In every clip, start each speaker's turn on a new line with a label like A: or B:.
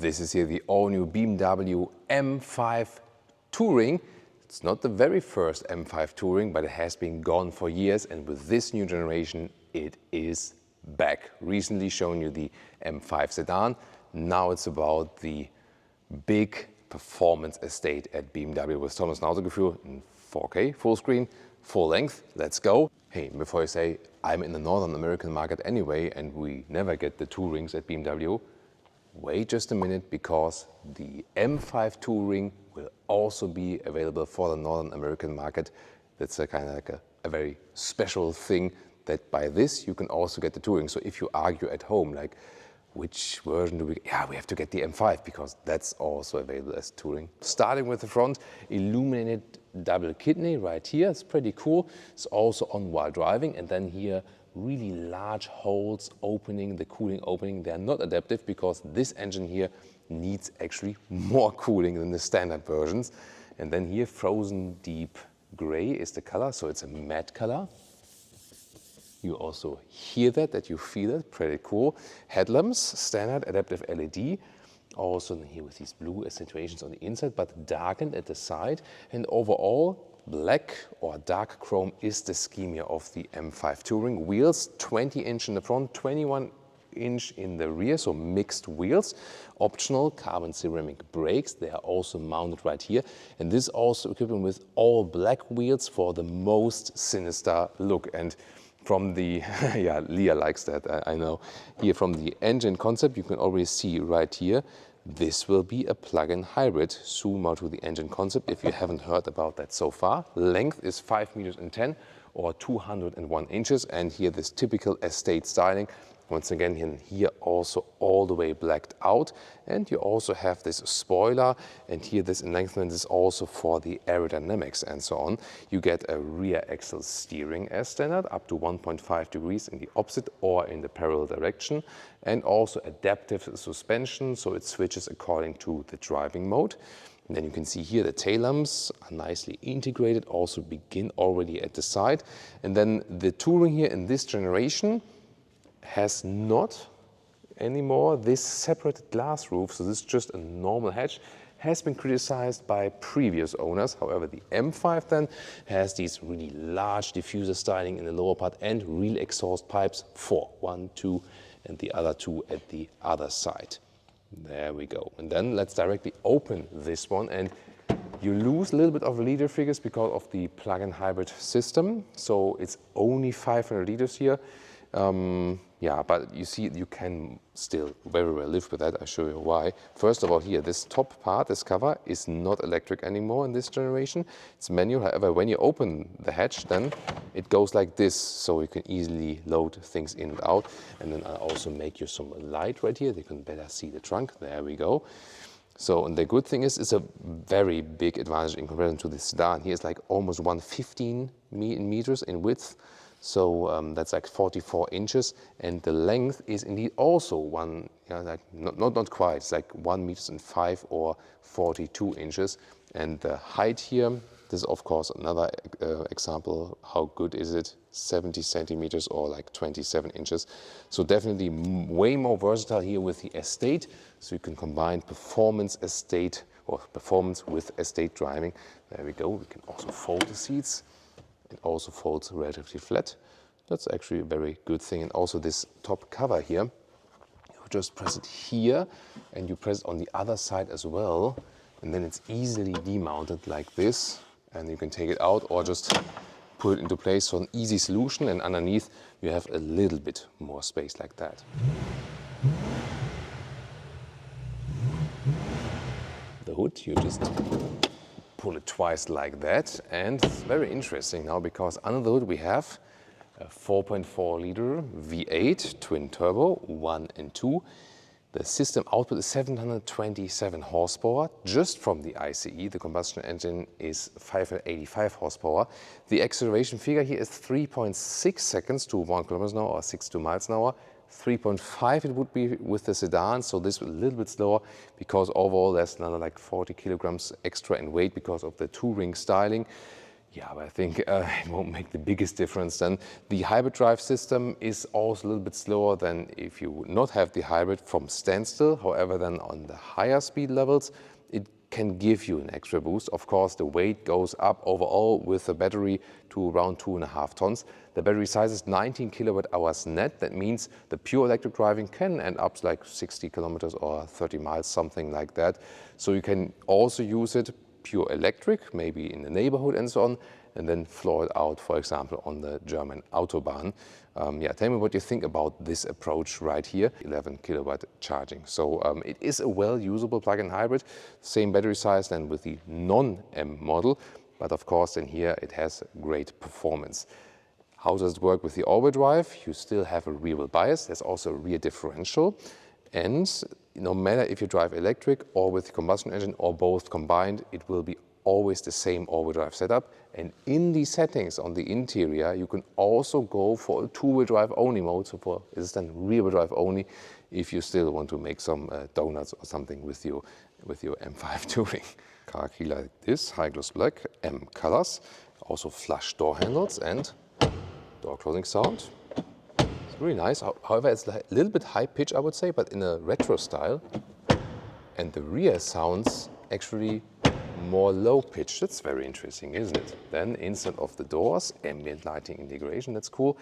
A: This is here the all-new BMW M5 Touring. It's not the very first M5 Touring, but it has been gone for years, and with this new generation, it is back. Recently shown you the M5 sedan. Now it's about the big performance estate at BMW with Thomas Autogefuehl in 4K, full screen, full length. Let's go. Hey, before you say, I'm in the Northern American market anyway, and we never get the Tourings at BMW, wait just a minute, because the M5 Touring will also be available for the Northern American market. That's a kind of like a very special thing, that by this you can also get the Touring. So if you argue at home, like, which version do we get? Yeah, we have to get the M5 because that's also available as Touring. Starting with the front, illuminated double kidney right here. It's pretty cool. It's also on while driving, and then here really large holes opening, the cooling opening. They are not adaptive because this engine here needs actually more cooling than the standard versions. And then here frozen deep gray is the color, so it's a matte color. You also hear that you feel it, pretty cool. Headlamps, standard adaptive LED. Also here with these blue accentuations on the inside, but darkened at the side. And overall, black or dark chrome is the scheme here of the M5 Touring. Wheels, 20-inch in the front, 21-inch in the rear, so mixed wheels. Optional carbon ceramic brakes, they are also mounted right here. And this also equipped with all black wheels for the most sinister look. And from the, yeah, Leah likes that, I know. Here from the engine concept, you can already see right here, this will be a plug-in hybrid. Zoom out to the engine concept if you haven't heard about that so far. Length is 5 meters and 10 or 201 inches. And here this typical estate styling. Once again, here also all the way blacked out. And you also have this spoiler, and here this enhancement is also for the aerodynamics and so on. You get a rear axle steering as standard, up to 1.5 degrees in the opposite or in the parallel direction, and also adaptive suspension, so it switches according to the driving mode. And then you can see here the tail lamps are nicely integrated, also begin already at the side. And then the Touring here in this generation has not anymore this separated glass roof, so this is just a normal hatch. Has been criticized by previous owners. However, the M5 then has these really large diffuser styling in the lower part and real exhaust pipes, 4, 1, 2, and the other 2 at the other side. There we go. And then let's directly open this one, and you lose a little bit of liter figures because of the plug-in hybrid system. So it's only 500 liters here. Yeah, but you see, you can still very well live with that. I'll show you why. First of all, here, this top part, this cover, is not electric anymore in this generation. It's manual. However, when you open the hatch, then it goes like this, so you can easily load things in and out. And then I'll also make you some light right here. You can better see the trunk. There we go. So, and the good thing is, it's a very big advantage in comparison to the sedan. Here it's like almost 115 meters in width. So that's like 44 inches, and the length is indeed also one, you know, like not quite, it's like 1 meter and 5 or 42 inches. And the height here, this is of course another example. How good is it? 70 centimeters or like 27 inches. So definitely way more versatile here with the estate. So you can combine performance estate or performance with estate driving. There we go. We can also fold the seats. It also folds relatively flat. That's actually a very good thing. And also this top cover here, you just press it here and you press it on the other side as well. And then it's easily demounted like this. And you can take it out or just put it into place. So an easy solution. And underneath you have a little bit more space like that. The hood, you just pull it twice like that, and it's very interesting now because under the hood we have a 4.4 liter V8 twin turbo, 1 and 2. The system output is 727 horsepower just from the ICE. The combustion engine is 585 horsepower. The acceleration figure here is 3.6 seconds to 1 kilometers an hour or 62 miles an hour. 3.5 it would be with the sedan, so this is a little bit slower because overall there's another like 40 kilograms extra in weight because of the Touring styling. Yeah, but I think it won't make the biggest difference then. The hybrid drive system is also a little bit slower than if you would not have the hybrid from standstill. However, then on the higher speed levels, it can give you an extra boost. Of course, the weight goes up overall with the battery to around 2.5 tons. The battery size is 19 kilowatt hours net. That means the pure electric driving can end up like 60 kilometers or 30 miles, something like that. So you can also use it pure electric, maybe in the neighborhood and so on, and then floor it out, for example, on the German Autobahn. Yeah, tell me what you think about this approach right here, 11 kilowatt charging. So it is a well-usable plug-in hybrid, same battery size than with the non-M model, but of course in here it has great performance. How does it work with the all-wheel drive? You still have a rear-wheel bias, there's also a rear differential, and no matter if you drive electric or with the combustion engine or both combined, it will be always the same all-wheel drive setup. And in the settings on the interior, you can also go for a two-wheel drive only mode. So for this is then rear-wheel drive only if you still want to make some donuts or something with your M5 Touring. Car key like this, high gloss black, M colors, also flush door handles and door closing sound. Really nice. However, it's a little bit high pitch, I would say, but in a retro style. And the rear sounds actually more low pitch. That's very interesting, isn't it? Then inside of the doors, ambient lighting integration. That's cool.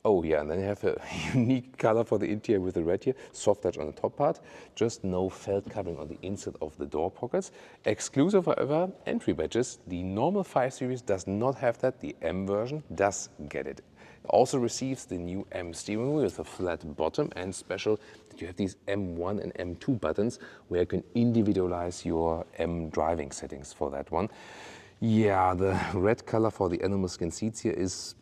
A: Oh yeah, and then you have a unique color for the interior with the red here. Soft touch on the top part. Just no felt covering on the inside of the door pockets. Exclusive, however, entry badges. The normal 5 Series does not have that. The M version does get it. Also receives the new M steering wheel with a flat bottom, and special that you have these M1 and M2 buttons where you can individualize your M driving settings for that one. Yeah, the red color for the animal skin seats here is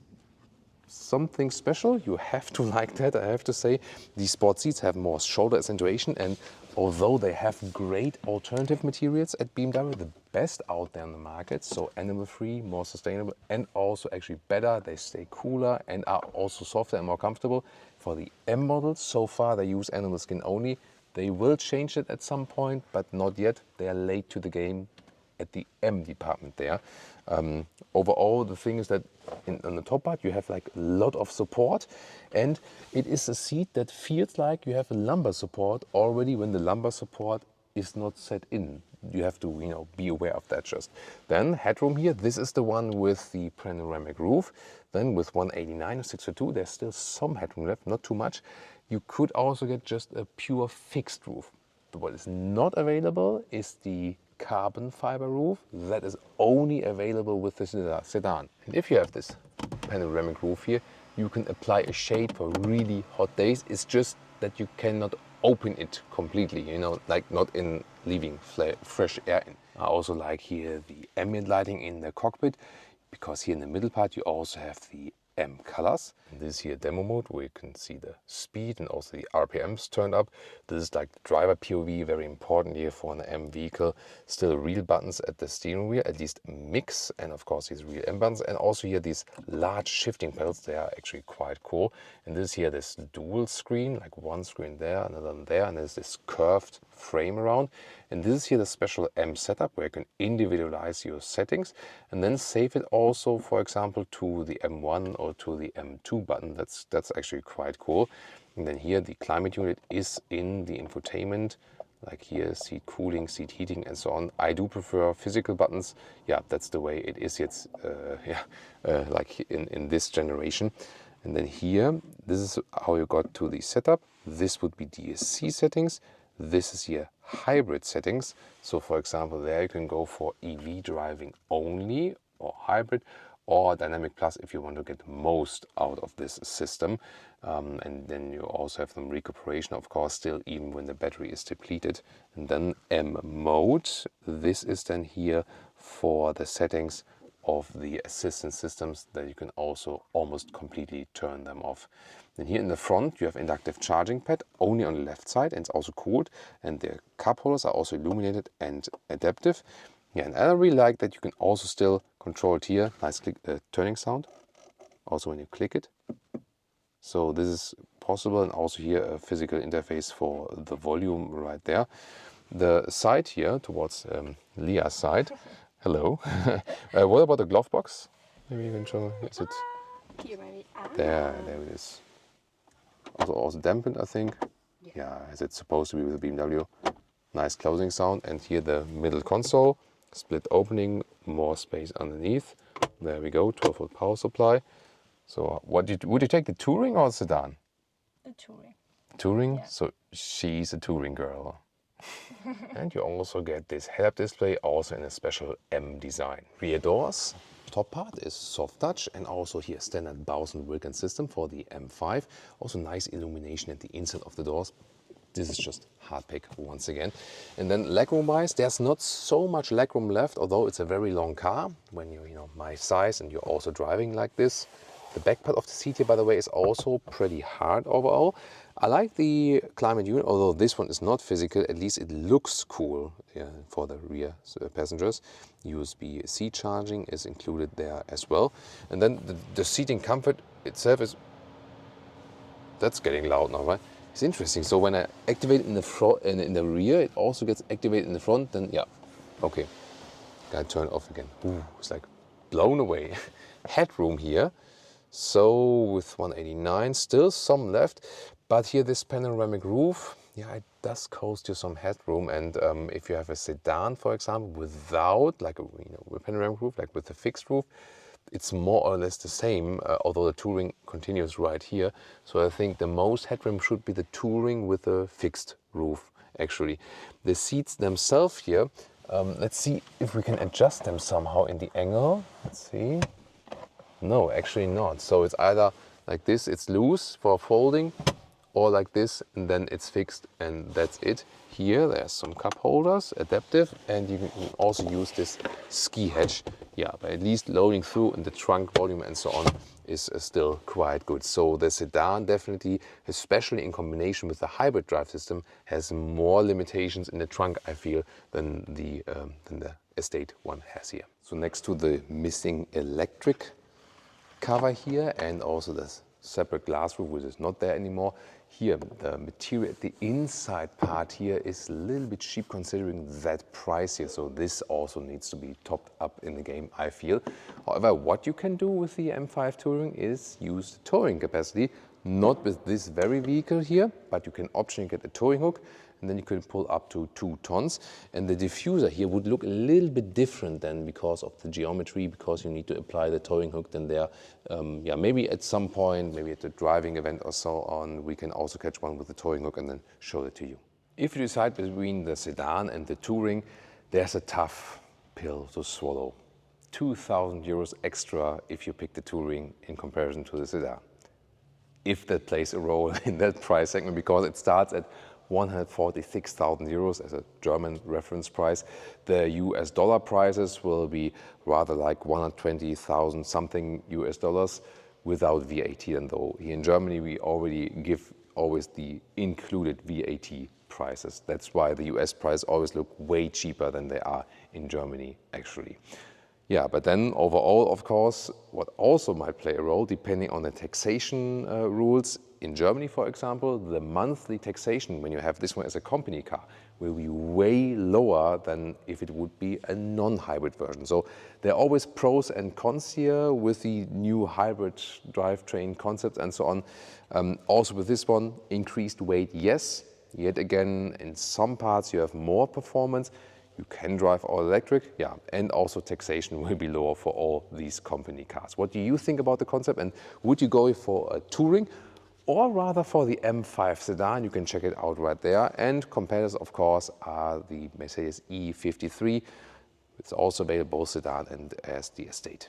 A: something special. You have to like that, I have to say. These sport seats have more shoulder accentuation, and although they have great alternative materials at BMW, the best out there on the market, so animal-free, more sustainable, and also actually better. They stay cooler and are also softer and more comfortable. For the M models, so far they use animal skin only. They will change it at some point, but not yet. They are late to the game at the M department there. Overall, the thing is that on the top part you have like a lot of support, and it is a seat that feels like you have a lumbar support already when the lumbar support is not set in. You have to, be aware of that just. Then headroom here, this is the one with the panoramic roof. Then with 189 or 602, there's still some headroom left, not too much. You could also get just a pure fixed roof. But what is not available is the carbon fiber roof. That is only available with the sedan. And if you have this panoramic roof here, you can apply a shade for really hot days. It's just that you cannot open it completely, like not in leaving fresh air in. I also like here the ambient lighting in the cockpit, because here in the middle part you also have the M colors. And this is here demo mode where you can see the speed and also the RPMs turned up. This is like the driver POV, very important here for an M vehicle. Still real buttons at the steering wheel, at least a mix, and of course these real M buttons. And also here these large shifting pedals, they are actually quite cool. And this here, this dual screen, like one screen there, another one there, and there's this curved frame around. And this is here the special M setup where you can individualize your settings and then save it also, for example, to the M1 or to the M2 button. That's actually quite cool. And then here the climate unit is in the infotainment, like here seat cooling, seat heating and so on. I do prefer physical buttons. Yeah, that's the way it is. It's like in this generation. And then here, this is how you got to the setup. This would be DSC settings. This is here hybrid settings. So for example, there you can go for EV driving only, or hybrid, or dynamic plus if you want to get most out of this system. And then you also have some recuperation, of course, still even when the battery is depleted. And then M mode, this is then here for the settings of the assistance systems that you can also almost completely turn them off. Then here in the front you have inductive charging pad only on the left side, and it's also cooled, and the cup holders are also illuminated and adaptive. Yeah, and I really like that you can also still control it here. Nice click turning sound also when you click it. So this is possible, and also here a physical interface for the volume right there. The side here towards Leah's side Hello. What about the glove box? Maybe you can show. Is it
B: Here maybe.
A: there? There it is. Also dampened, I think. Yeah, as it's supposed to be with the BMW. Nice closing sound. And here the middle console, split opening, more space underneath. There we go, 12-volt power supply. So would you take the Touring or sedan?
B: The Touring.
A: Touring?
B: Yeah.
A: So she's a Touring girl. And you also get this head-up display, also in a special M design. Rear doors. Top part is soft touch, and also here standard Bowers & Wilkins system for the M5. Also nice illumination at the inside of the doors. This is just hard pick once again. And then legroom wise, there's not so much legroom left, although it's a very long car when you're my size and you're also driving like this. The back part of the seat here, by the way, is also pretty hard overall. I like the climate unit, although this one is not physical, at least it looks cool for the rear passengers. USB-C charging is included there as well. And then the seating comfort itself is, that's getting loud now, right? It's interesting. So when I activate it in the front and in the rear, it also gets activated in the front. Then yeah, okay, gotta turn it off again. Ooh, it's like blown away. Headroom here. So with 189, still some left, but here this panoramic roof, yeah, it does cost you some headroom. And if you have a sedan, for example, without like a panoramic roof, like with a fixed roof, it's more or less the same, although the Touring continues right here. So I think the most headroom should be the Touring with a fixed roof, actually. The seats themselves here, let's see if we can adjust them somehow in the angle. Let's see. No, actually not. So it's either like this, it's loose for folding, or like this, and then it's fixed, and that's it. Here, there's some cup holders, adaptive, and you can also use this ski hatch. Yeah, but at least loading through and the trunk volume and so on is still quite good. So the sedan definitely, especially in combination with the hybrid drive system, has more limitations in the trunk, I feel, than the estate one has here. So next to the missing electric cover here and also the separate glass roof, which is not there anymore. Here, the material at the inside part here is a little bit cheap considering that price here. So this also needs to be topped up in the game, I feel. However, what you can do with the M5 Touring is use the towing capacity, not with this very vehicle here, but you can optionally get a towing hook, and then you can pull up to 2 tons. And the diffuser here would look a little bit different than because of the geometry, because you need to apply the towing hook then there. Yeah, maybe at some point, maybe at a driving event or so on, we can also catch one with the towing hook and then show it to you. If you decide between the sedan and the Touring, there's a tough pill to swallow. 2,000 euros extra if you pick the Touring in comparison to the sedan. If that plays a role in that price segment, because it starts at 146,000 euros as a German reference price. The US dollar prices will be rather like 120,000 something US dollars without VAT. And though here in Germany we already give always the included VAT prices. That's why the US prices always look way cheaper than they are in Germany actually. Yeah, but then overall, of course, what also might play a role, depending on the taxation rules. In Germany, for example, the monthly taxation, when you have this one as a company car, will be way lower than if it would be a non-hybrid version. So there are always pros and cons here with the new hybrid drivetrain concepts and so on. Also with this one, increased weight, yes. Yet again, in some parts you have more performance. You can drive all electric, yeah, and also taxation will be lower for all these company cars. What do you think about the concept, and would you go for a Touring or rather for the M5 sedan? You can check it out right there. And competitors, of course, are the Mercedes E53. It's also available both sedan and as the estate.